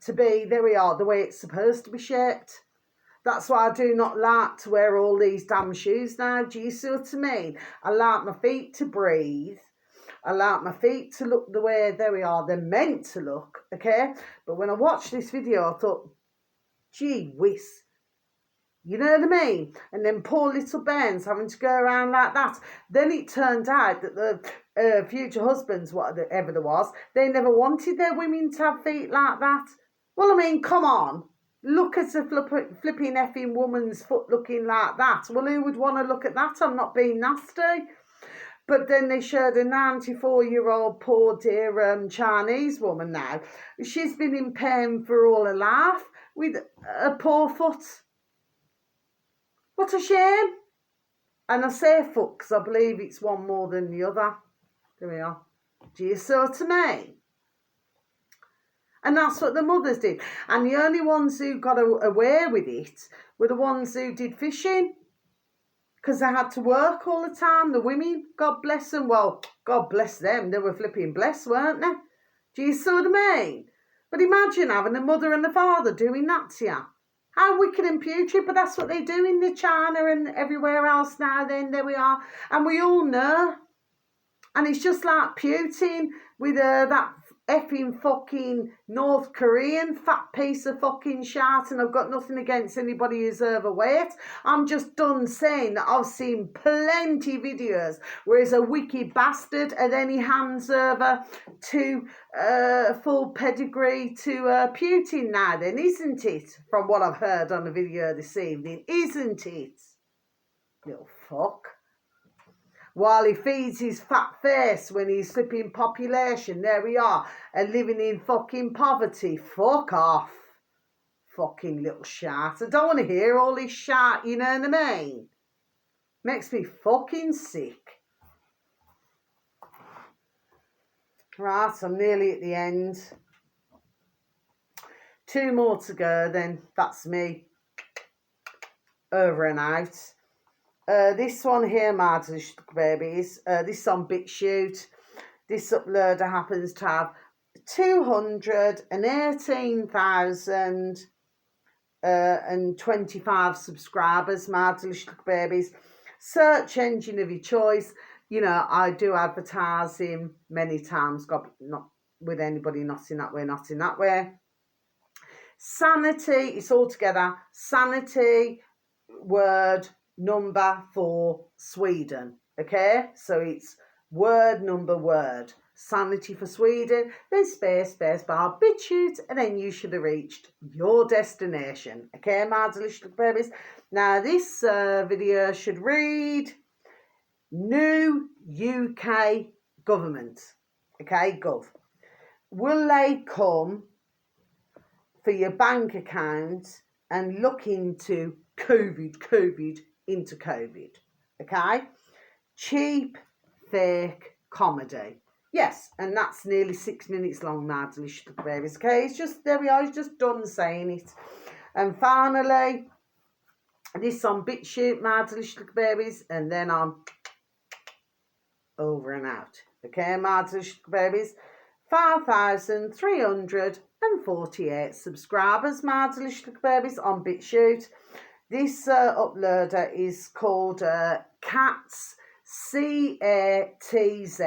to be, there we are, the way it's supposed to be shaped. That's why I do not like to wear all these damn shoes now. Do you see what I mean? I like my feet to breathe. I like my feet to look the way, there we are, they're meant to look, okay? But when I watched this video, I thought, gee whiz. You know what I mean? And then poor little Ben's having to go around like that. Then it turned out that the future husbands, whatever there was, they never wanted their women to have feet like that. Well, I mean, come on. Look at a flipping effing woman's foot looking like that. Well, who would want to look at that? I'm not being nasty. But then they showed a 94-year-old poor dear Chinese woman now. She's been in pain for all her life with a poor foot. What a shame. And I say foot because I believe it's one more than the other. There we are. Do you see what I mean? And that's what the mothers did. And the only ones who got away with it were the ones who did fishing. Because they had to work all the time, the women. God bless them. Well, God bless them. They were flipping blessed, weren't they? Do you see what I mean? But imagine having a mother and a father doing that to you. How wicked and putrid, but that's what they do in the China and everywhere else now then, there we are. And we all know. And it's just like Putin with that effing fucking North Korean fat piece of fucking shit, and I've got nothing against anybody who's overweight. I'm just done saying that I've seen plenty videos where he's a wicked bastard and then he hands over to full pedigree to Putin now then, isn't it? From what I've heard on the video this evening, isn't it? Little fuck. While he feeds his fat face when he's flipping population, there we are, and living in fucking poverty. Fuck off. Fucking little shat. I don't want to hear all this shat, you know what I mean? Makes me fucking sick. Right, I'm nearly at the end. 2 more to go, then that's me. Over and out. This one here, my delicious babies, this is on BitChute. This uploader happens to have 218,025 subscribers, my delicious babies. Search engine of your choice. You know, I do advertising many times, God, not with anybody, not in that way, not in that way. Sanity, it's all together. Sanity, word, number for Sweden, okay? So it's word, number, word. Sanity for Sweden, then space, space bar, BitChute, and then you should have reached your destination, okay, my delicious babies? Now, this video should read, new UK government, okay, gov. Will they come for your bank account and look into COVID, into COVID, okay? Cheap, fake comedy. Yes, and that's nearly 6 minutes long now, delicious babies, okay? It's just, there we are, it's just done saying it. And finally, this on BitChute, my delicious babies, and then I'm over and out, okay, my delicious babies? 5,348 subscribers, my delicious babies, on BitChute. This uploader is called Catz, CATZ,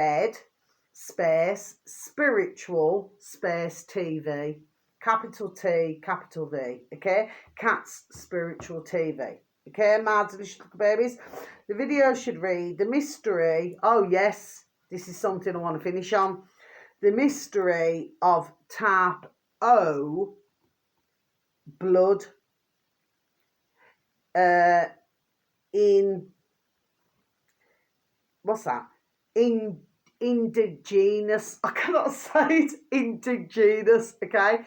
space, spiritual, space, TV, capital T, capital V, okay? Catz Spiritual TV, okay, my delicious babies? The video should read, the mystery, oh yes, this is something I want to finish on. The mystery of type O blood in, what's that? Indigenous, I cannot say it, indigenous, okay?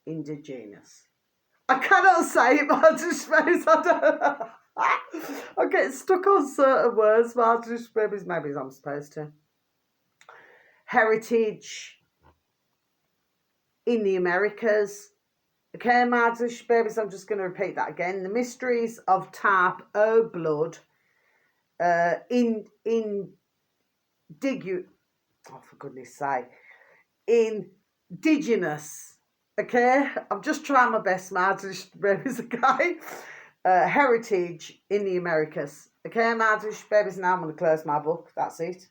Indigenous. I cannot say it, but I just suppose I don't. I get stuck on certain words, but I just maybe I'm supposed to. Heritage in the Americas. Okay, my babies, I'm just going to repeat that again. The mysteries of type O blood oh, for goodness sake, indigenous. Okay, I'm just trying my best, my babies, okay? Heritage in the Americas. Okay, my babies, now I'm going to close my book. That's it.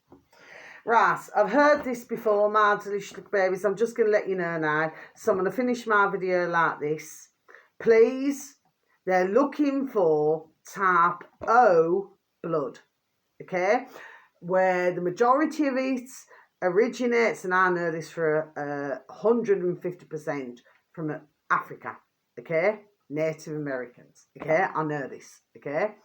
Right, I've heard this before, my delicious babies. I'm just going to let you know now. So I'm going to finish my video like this. Please, they're looking for type O blood, okay? Where the majority of it originates, and I know this for 150% from Africa, okay? Native Americans, okay? I know this, okay?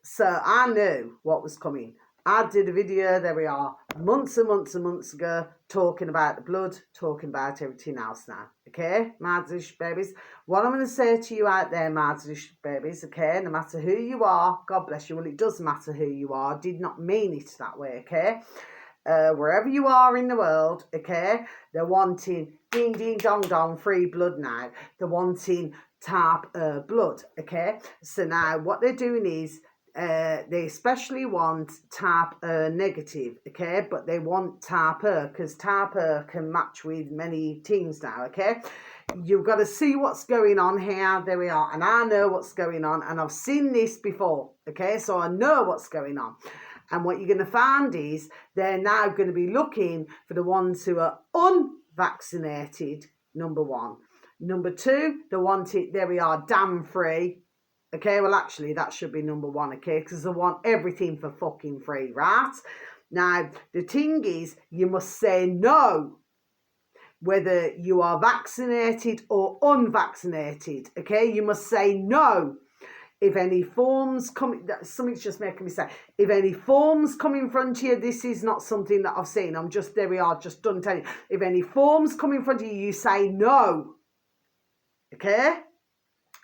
So I knew what was coming. I did a video, there we are, months and months and months ago, talking about the blood, talking about everything else now, okay, my delicious babies? What I'm going to say to you out there, my delicious babies, okay, no matter who you are, God bless you, well, it does matter who you are, I did not mean it that way, okay? Wherever you are in the world, okay, they're wanting ding, ding, dong, dong, free blood now. They're wanting type blood, okay? So now what they're doing is, they especially want type negative, okay, but they want type because type can match with many things now, okay? You've got to see what's going on here. There we are, and I know what's going on, and I've seen this before, okay, so I know what's going on. And what you're going to find is they're now going to be looking for the ones who are unvaccinated, number one. Number two, they want it, there we are, damn free. Okay, well, actually, that should be number one, okay, because they want everything for fucking free, right? Now, the thing is, you must say no, whether you are vaccinated or unvaccinated, okay? You must say no. If any forms come, something's just making me say, if any forms come in front of you, this is not something that I've seen. I'm just, there we are, just done telling you. If any forms come in front of you, you say no, okay?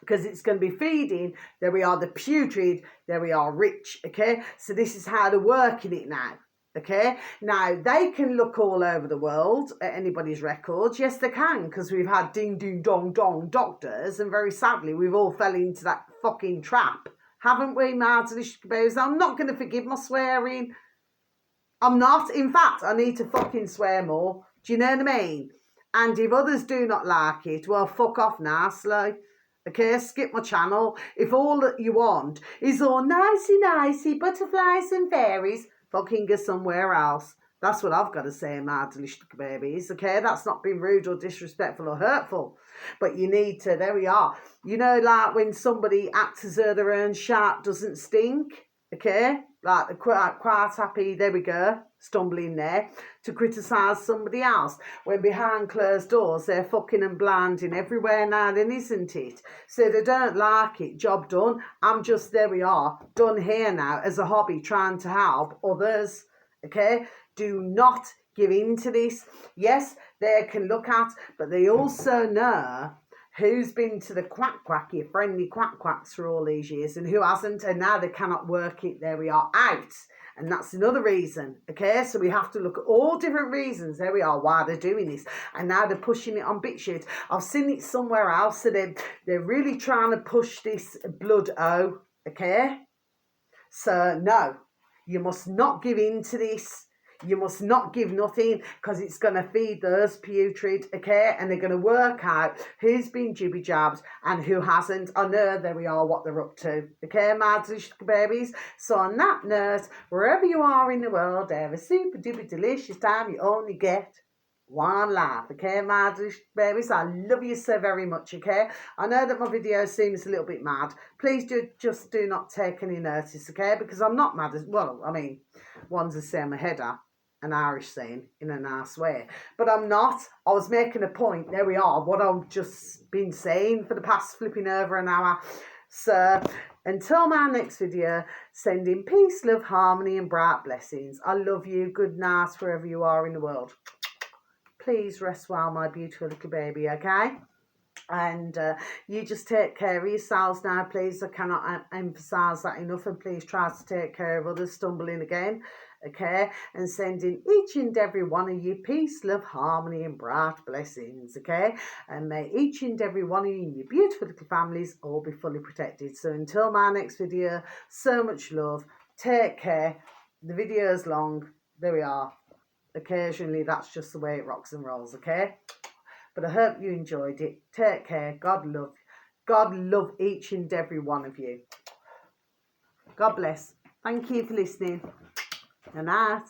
Because it's going to be feeding, there we are, the putrid, there we are, rich, okay? So this is how they're working it now. Okay, now they can look all over the world at anybody's records. Yes, they can, because we've had ding, ding, dong, dong doctors, and very sadly, we've all fell into that fucking trap, haven't we, my delicious babies? I'm not going to forgive my swearing. I'm not. In fact, I need to fucking swear more. Do you know what I mean? And if others do not like it, well, fuck off nicely. Okay, skip my channel. If all that you want is all nicey, butterflies and fairies, fucking go somewhere else. That's what I've got to say, my delicious babies, okay? That's not being rude or disrespectful or hurtful. But you need to, there we are. You know, like when somebody acts as though their own sharp doesn't stink, okay? Like they're quite happy, there we go, stumbling there, to criticise somebody else. When behind closed doors, they're fucking and blinding everywhere now then, isn't it? So they don't like it, job done. I'm just, there we are, done here now as a hobby, trying to help others, okay? Do not give in to this. Yes, they can look at, but they also know who's been to the quack, your friendly quacks for all these years, and who hasn't, and now they cannot work it, there we are, out. And that's another reason, okay? So we have to look at all different reasons, there we are, why they're doing this. And now they're pushing it on BitChute. I've seen it somewhere else, so they're really trying to push this blood O, okay? So no, you must not give in to this. You must not give nothing, because it's going to feed those putrid, okay? And they're going to work out who's been jibby jabs and who hasn't. I know, there we are, what they're up to, okay, my delicious babies? So on that note, wherever you are in the world, have a super duper delicious time. You only get one life, okay, my delicious babies? I love you so very much, okay? I know that my video seems a little bit mad. Please just do not take any notice, okay? Because I'm not mad as well. I mean, one's a Sam header, an Irish saying in a nice way, but I'm not. I was making a point, there we are, what I've just been saying for the past flipping over an hour. So until my next video, sending peace, love, harmony and bright blessings. I love you. Good night wherever you are in the world. Please rest well, my beautiful little baby, okay? And you just take care of yourselves now, please. I cannot emphasise that enough. And please try to take care of others stumbling again, okay? And sending each and every one of you peace, love, harmony and bright blessings, okay? And may each and every one of you and your beautiful little families all be fully protected. So until my next video, so much love. Take care. The video's long. There we are. Occasionally, that's just the way it rocks and rolls, okay? But I hope you enjoyed it. Take care. God love each and every one of you. God bless. Thank you for listening. Good night.